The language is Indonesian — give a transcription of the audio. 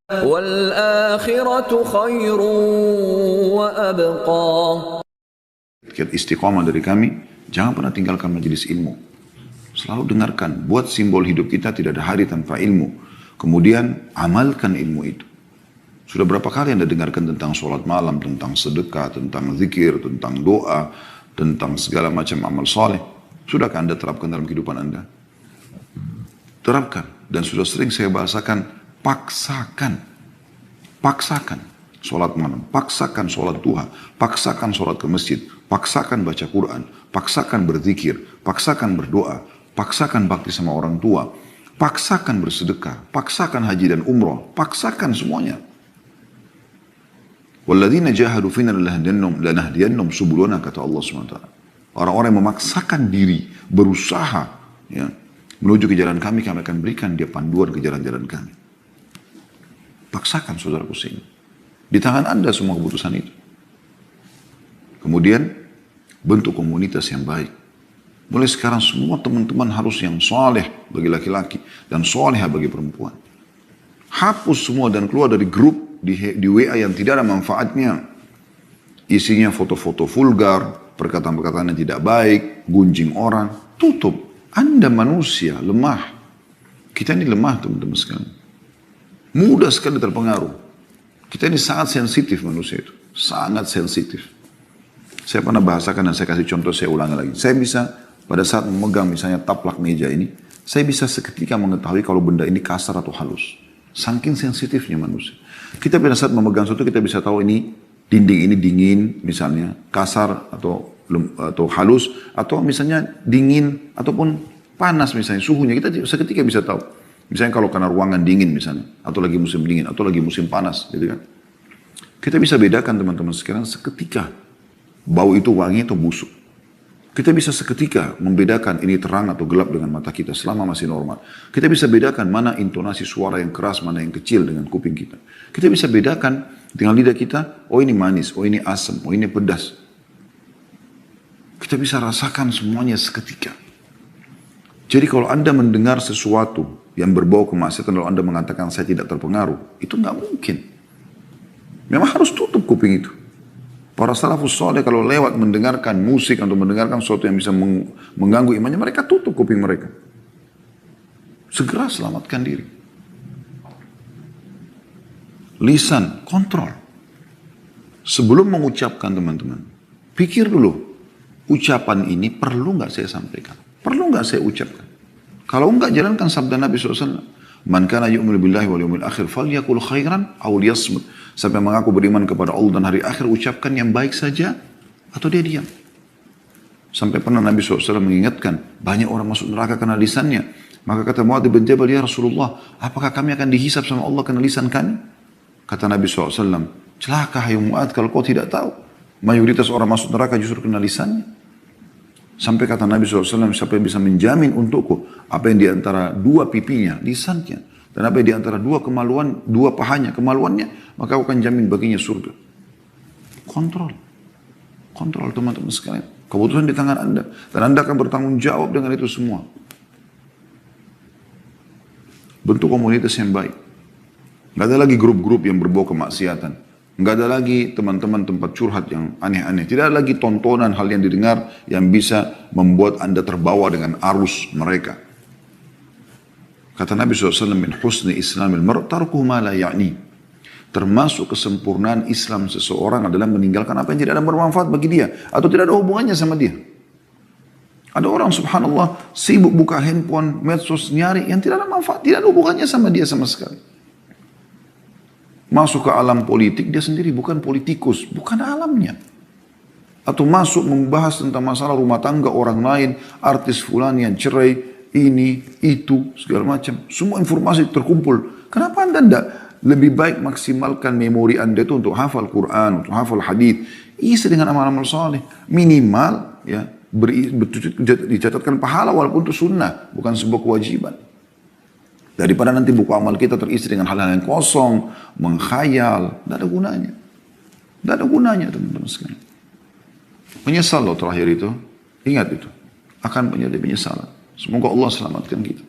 وَالْآخِرَةُ خَيْرٌ وَأَبْقَى. Istiqamah dari kami, jangan pernah tinggalkan majelis ilmu. Selalu dengarkan, buat simbol hidup kita tidak ada hari tanpa ilmu. Kemudian amalkan ilmu itu. Sudah berapa kali Anda dengarkan tentang sholat malam, tentang sedekah, tentang zikir, tentang doa, tentang segala macam amal soleh. Sudahkah Anda terapkan dalam kehidupan Anda? Terapkan. Dan sudah sering saya bahasakan, paksakan. Paksakan sholat malam, paksakan sholat duha, paksakan sholat ke masjid, paksakan baca Quran, paksakan berzikir, paksakan berdoa, paksakan bakti sama orang tua, paksakan bersedekah, paksakan haji dan umroh, paksakan semuanya. Walladzina jahadu fina lanahdiyannahum subulana, kata Allah SWT. Orang-orang yang memaksakan diri, berusaha ya, menuju ke jalan kami, kami akan berikan dia panduan ke jalan-jalan kami. Paksakan saudaraku sini. Di tangan Anda semua keputusan itu. Kemudian bentuk komunitas yang baik. Mulai sekarang semua teman-teman harus yang soleh bagi laki-laki dan soleh bagi perempuan. Hapus semua dan keluar dari grup di WA yang tidak ada manfaatnya. Isinya foto-foto vulgar, perkataan-perkataan yang tidak baik, gunjing orang. Tutup. Anda manusia lemah. Kita ini lemah teman-teman sekalian. Mudah sekali terpengaruh. Kita ini sangat sensitif manusia itu. Sangat sensitif. Saya pernah bahasakan dan saya kasih contoh, saya ulangi lagi. Saya bisa pada saat memegang misalnya taplak meja ini, saya bisa seketika mengetahui kalau benda ini kasar atau halus. Saking sensitifnya manusia. Kita pada saat memegang sesuatu kita bisa tahu ini dinding ini dingin misalnya, kasar atau halus, atau misalnya dingin ataupun panas misalnya suhunya. Kita seketika bisa tahu. Misalnya kalau karena ruangan dingin misalnya, atau lagi musim dingin, atau lagi musim panas, gitu kan. Kita bisa bedakan teman-teman sekarang seketika bau itu wangi atau busuk. Kita bisa seketika membedakan ini terang atau gelap dengan mata kita selama masih normal. Kita bisa bedakan mana intonasi suara yang keras, mana yang kecil dengan kuping kita. Kita bisa bedakan dengan lidah kita, oh ini manis, oh ini asam, oh ini pedas. Kita bisa rasakan semuanya seketika. Jadi kalau Anda mendengar sesuatu yang berbau kemaksiatan lalu Anda mengatakan saya tidak terpengaruh, itu nggak mungkin. Memang harus tutup kuping itu. Para salafus saleh kalau lewat mendengarkan musik atau mendengarkan sesuatu yang bisa mengganggu imannya, mereka tutup kuping mereka. Segera selamatkan diri. Lisan, kontrol. Sebelum mengucapkan teman-teman, pikir dulu, ucapan ini perlu nggak saya sampaikan? Perlu nggak saya ucapkan? Kalau enggak, jalankan sabda Nabi SAW. Man kana yu'minu billahi wal yawmil akhir falyakul khairan aw liyasmut. Sampai mengaku beriman kepada Allah dan hari akhir, ucapkan yang baik saja atau dia diam. Sampai pernah Nabi SAW mengingatkan, banyak orang masuk neraka karena lisannya. Maka kata Mu'adz bin Jabal, ya Rasulullah, apakah kami akan dihisab sama Allah karena lisan kami? Kata Nabi SAW, celaka hai Mu'adz kalau kau tidak tahu. Mayoritas orang masuk neraka justru karena lisannya. Sampai kata Nabi SAW, siapa yang bisa menjamin untukku apa yang diantara dua pipinya, lisannya, dan apa yang diantara dua kemaluan, dua pahanya, kemaluannya, maka aku akan jamin baginya surga. Kontrol. Kontrol teman-teman sekalian. Keputusan di tangan Anda. Dan Anda akan bertanggung jawab dengan itu semua. Bentuk komunitas yang baik. Nggak ada lagi grup-grup yang berbau kemaksiatan. Nggak ada lagi teman-teman tempat curhat yang aneh-aneh. Tidak ada lagi tontonan hal yang didengar yang bisa membuat Anda terbawa dengan arus mereka. Kata Nabi SAW, min husni islamil mar' tarkuhu ma la ya'ni. Termasuk kesempurnaan Islam seseorang adalah meninggalkan apa yang tidak ada bermanfaat bagi dia. Atau tidak ada hubungannya sama dia. Ada orang subhanallah sibuk buka handphone, medsos, nyari yang tidak ada manfaat. Tidak ada hubungannya sama dia sama sekali. Masuk ke alam politik, dia sendiri bukan politikus, bukan alamnya. Atau masuk membahas tentang masalah rumah tangga orang lain, artis fulan yang cerai, ini, itu, segala macam. Semua informasi terkumpul. Kenapa Anda tidak lebih baik maksimalkan memori Anda itu untuk hafal Quran, untuk hafal hadis, isi dengan amal-amal saleh. Minimal ya dicatatkan pahala walaupun itu sunnah, bukan sebuah kewajiban. Daripada nanti buku amal kita terisi dengan hal-hal yang kosong, menghayal, tidak ada gunanya. Tidak ada gunanya teman-teman sekalian. Menyesal loh terakhir itu, ingat itu. Akan menjadi penyesalan. Semoga Allah selamatkan kita.